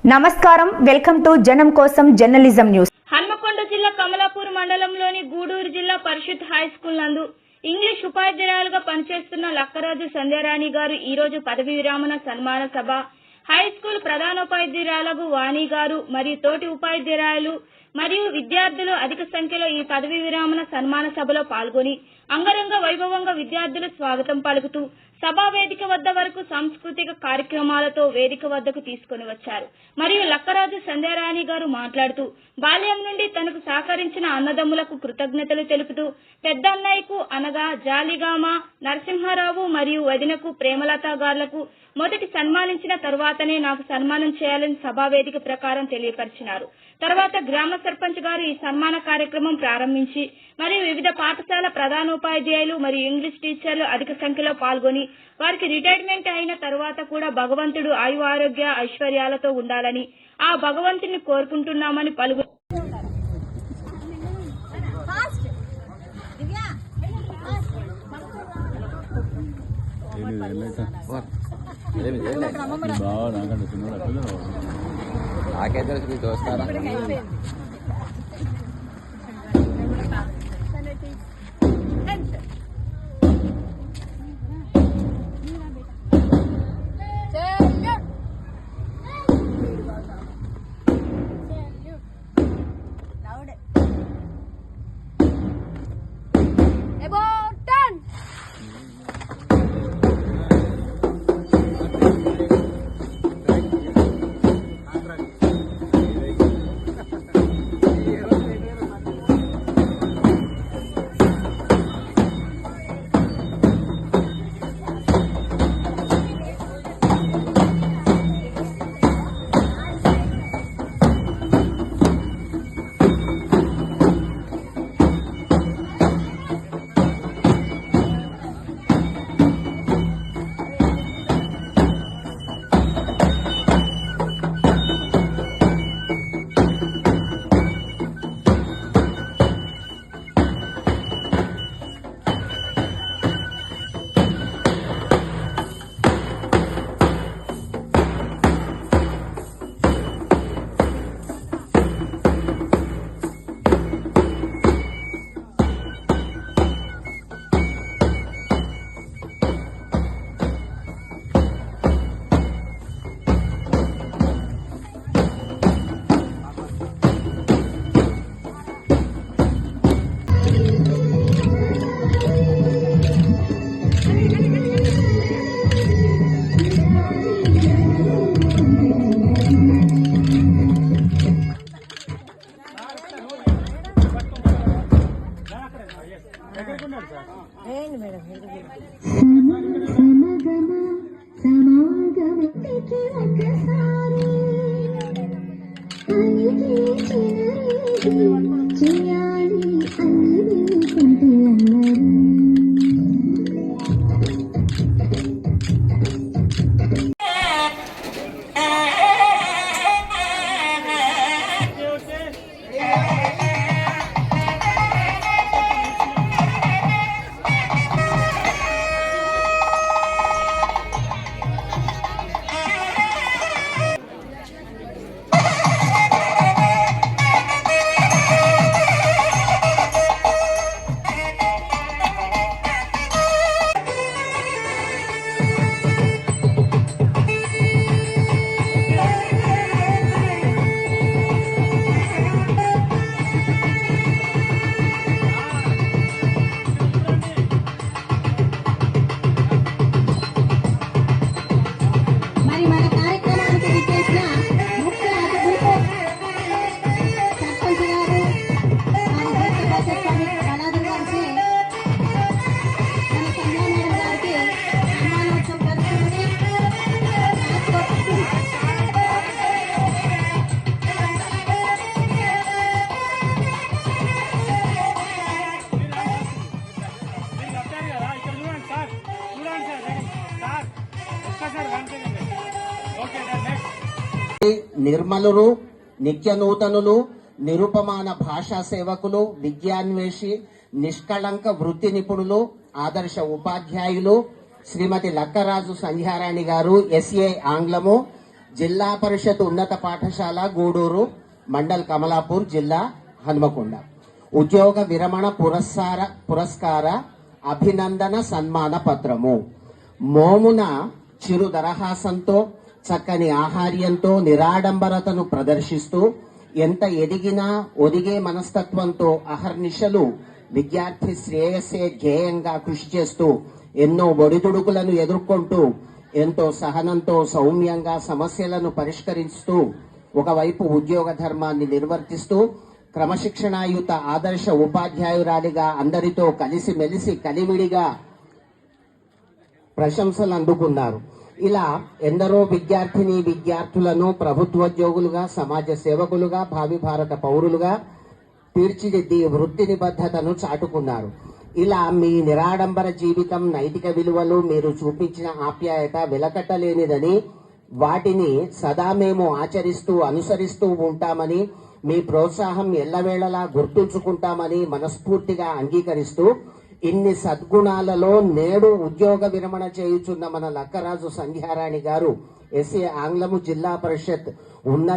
నమస్కారం, welcome to జనం కోసం జర్నలిజం న్యూస్. హన్మకొండ జిల్లా కమలాపూర్ మండలంలోని గూడూరు జిల్లా పరిషత్ హై స్కూల్ నందు ఇంగ్లీష్ ఉపాధ్యాయులుగా పనిచేస్తున్న లక్కరాజు సంధ్యారాణి గారు ఈ రోజు పదవీ విరమణ సన్మాన సభ, హై స్కూల్ ప్రధానోపాధ్యాయురాలు వాణి గారు మరియు తోటి ఉపాధ్యాయులు మరియు విద్యార్థులు అధిక సంఖ్యలో ఈ పదవీ విరమణ సన్మాన సభలో పాల్గొని అంగరంగ వైభవంగా విద్యార్థులు స్వాగతం పలుకుతూ సభా వేదిక వద్ద వరకు సాంస్కృతిక కార్యక్రమాలతో వేదిక వద్దకు తీసుకుని వచ్చారు. మరియు లక్కరాజు సంధ్యారాణి గారు మాట్లాడుతూ బాల్యం నుండి తనకు సహకరించిన అన్నదమ్ములకు కృతజ్ఞతలు తెలుపుతూ పెద్ద అన్నయ్యకు అనగా జాలిగామ నరసింహారావు మరియు వదినకు ప్రేమలత గారులకు మొదటి సన్మానించిన తర్వాతనే నాకు సన్మానం చేయాలని సభా వేదిక ప్రకారం తెలియపరిచినారు. తర్వాత గ్రామ సర్పంచ్ గారు ఈ సన్మాన కార్యక్రమం ప్రారంభించి మరియు వివిధ పాఠశాల ప్రధానోపాధ్యాయులు మరియు ఇంగ్లీష్ టీచర్లు అధిక సంఖ్యలో పాల్గొని వారికి రిటైర్మెంట్ అయిన తర్వాత కూడా భగవంతుడు ఆయు ఆరోగ్య ఐశ్వర్యాలతో ఉండాలని ఆ భగవంతుని కోరుకుంటున్నామని పలువురు నిర్మలులు, నిత్య నూతనులు, నిరుపమాన భాషా సేవకులు, విద్యాన్వేషి, నిష్కళంక వృత్తి నిపుణులు, ఆదర్శ ఉపాధ్యాయులు శ్రీమతి లక్కరాజు సంధ్యారాణి గారు, ఎస్ఏ ఆంగ్లము, జిల్లా పరిషత్ ఉన్నత పాఠశాల గూడూరు, మండల్ కమలాపూర్, జిల్లా హన్మకొండ. ఉద్యోగ విరమణ పురస్కార అభినందన సన్మాన పత్రము. మోమున చిరు దరహాసంతో, చక్కని ఆహార్యంతో, నిరాడంబరతను ప్రదర్శిస్తూ, ఎంత ఎదిగినా ఒదిగే మనస్తత్వంతో అహర్నిశలు విద్యార్థి శ్రేయస్సే ధ్యేయంగా కృషి చేస్తూ, ఎన్నో ఒడిదుడుకులను ఎదుర్కొంటూ, ఎంతో సహనంతో సౌమ్యంగా సమస్యలను పరిష్కరిస్తూ, ఒకవైపు ఉద్యోగ ధర్మాన్ని నిర్వర్తిస్తూ, క్రమశిక్షణాయుత ఆదర్శ ఉపాధ్యాయురాలిగా అందరితో కలిసిమెలిసి కలివిడిగా ప్రశంసలు అందుకున్నారు. ఇలా ఎందరో విద్యార్థులను ప్రభుత్వోద్యోగులుగా, సమాజ సేవకులుగా, భావి భారత పౌరులుగా తీర్చిదిద్ది వృత్తి నిబద్ధతను చాటుకున్నారు. ఇలా మీ నిరాడంబర జీవితం, నైతిక విలువలు, మీరు చూపించిన ఆప్యాయత వెలకట్టలేనిదని, వాటిని సదా మేము ఆచరిస్తూ అనుసరిస్తూ ఉంటామని, మీ ప్రోత్సాహం ఎల్లవేళలా గుర్తుంచుకుంటామని మనస్ఫూర్తిగా అంగీకరిస్తూ, ఇన్ని సద్గుణాలలో నేడు ఉద్యోగ విరమణ చేయుచున్న మన లక్కరాజు సంధ్యారాణి గారు ఎస్ఏ ఆంగ్లము జిల్లా పరిషత్ ఉన్నత